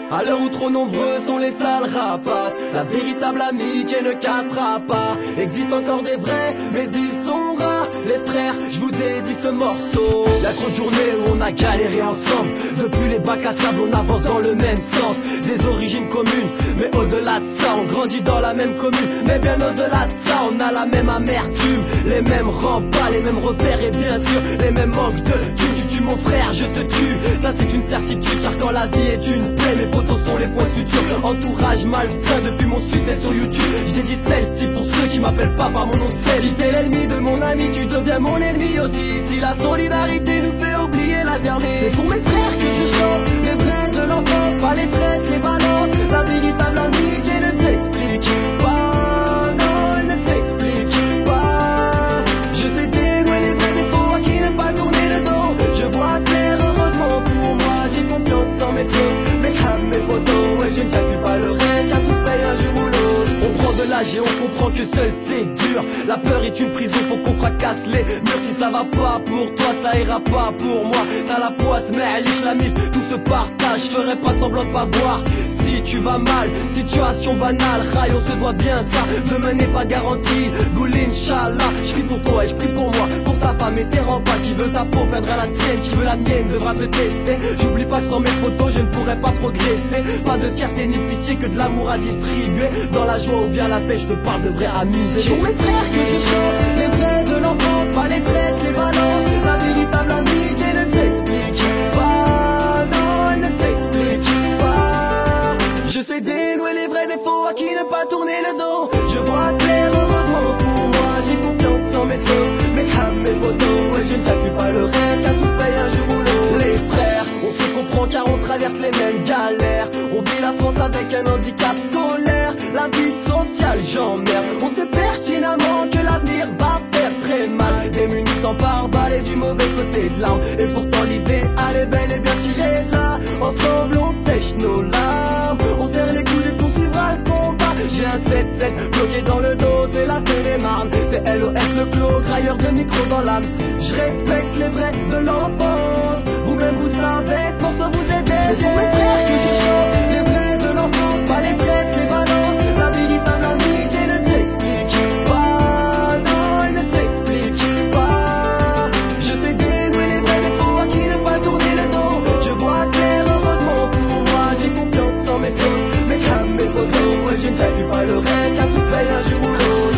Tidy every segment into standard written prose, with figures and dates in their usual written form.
À l'heure où trop nombreux sont les sales rapaces, la véritable amitié ne cassera pas. Existe encore des vrais, mais ils sont rares. Les frères, je vous dédie ce morceau. Y'a trop de journées où on a galéré ensemble. Depuis les bacs à sable, on avance dans le même sens. Des origines communes, mais au-delà de ça, on grandit dans la même commune. Mais bien au-delà de ça, on a la même amertume, les mêmes remparts, les mêmes repères et bien sûr les mêmes manques de tu tues mon frère, je te tue. Ça c'est une certitude, car quand la vie est une plaie, mes potos sont les points de suture. Entourage malsain depuis mon succès sur YouTube. J'ai dit celle-ci pour ceux qui m'appellent pas par mon nom de scène. Si t'es l'ennemi de mon ami, tu deviens mon ennemi aussi. Si la solidarité nous fait oublier la dernière, c'est pour mes frères que je chante, les vrais de l'enfance, pas les traites, les balances. La véritable amitié ne s'explique pas, non, elle ne s'explique pas. Je sais dénouer les vrais défauts à qui ne pas tourner le dos. Je vois clair, heureusement pour moi, j'ai confiance en mes sauces, mes hams, mes photos, ouais je ne calcule pas le reste, à tous paye un jour ou l'autre. On prend de l'âge et on comprend que seul c'est dur. La peur est une prison, faut qu'on fracasse les murs. Si ça va pas pour toi, ça ira pas pour moi. T'as la poisse, mais elle la mif, tout se partage. Je ferai pas semblant de pas voir si tu vas mal, situation banale. Rail, on se doit bien ça, demain n'est pas garanti. Goul Inch'Allah, je prie pour toi et je prie pour moi, pour ta femme et tes remparts. Qui veut ta peau perdra la sienne, qui veut la mienne devra te tester. J'oublie pas que sans mes photos je ne pourrais pas progresser. Pas de fierté ni de pitié, que de l'amour à distribuer. Dans la joie ou bien la paix, je te parle de vraie amitié. C'est pour mes frères que je chante, les vrais de l'enfance, pas les traites, les balances. La véritable amitié ne s'explique pas, non, elle ne s'explique pas. Je sais dénouer les vrais défauts à qui ne pas tourner le dos. Je vois clair, heureusement pour moi, j'ai confiance en mes sauces, mes hams, mes photos, ouais je ne calcule pas le reste, à tous paye un jour ou l'autre. Les frères, on se comprend car on traverse les mêmes galères. On vit la France avec un handicap scolaire, la vie sociale j'emmerde. On sait pertinemment que l'avenir va faire très mal. Démunis sans pare-balles et du mauvais côté de l'arme. Et pourtant l'idéal est bel et bien tiré de là. Ensemble on sèche nos larmes, on serre les coudes et poursuivra le combat. J'ai un 7-7 bloqué dans le dos, c'est la Seine-et-Marne. C'est LOS le clos, grailleur de micro dans l'âme. Je respecte les vrais de l'enfance, vous-même vous savez, ce morceau vous aide. C'est pour mes frères que je chante, les vrais de l'enfance, pas les traites, les balances. La véritable amitié ne s'explique pas, non, elle ne s'explique pas. Je sais dénouer les vrais défauts à qui ne pas tourner le dos. Je vois clair, heureusement pour moi, j'ai confiance en mes sauces, mes hams, mes photos, ouais je ne calcule pas le reste, à tous paye un jour ou l'autre.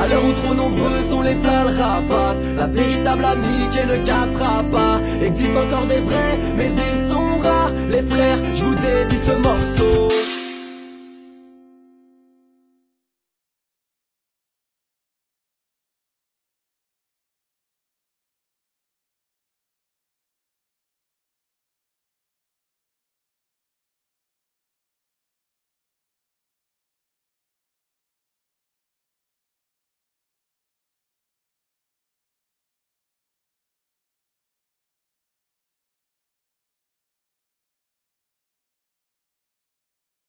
À l'heure où trop nombreux sont les sales rapaces, la véritable amitié ne cassera pas. Existe encore des vrais, mais ils sont rares. Les frères, je vous dédie ce morceau.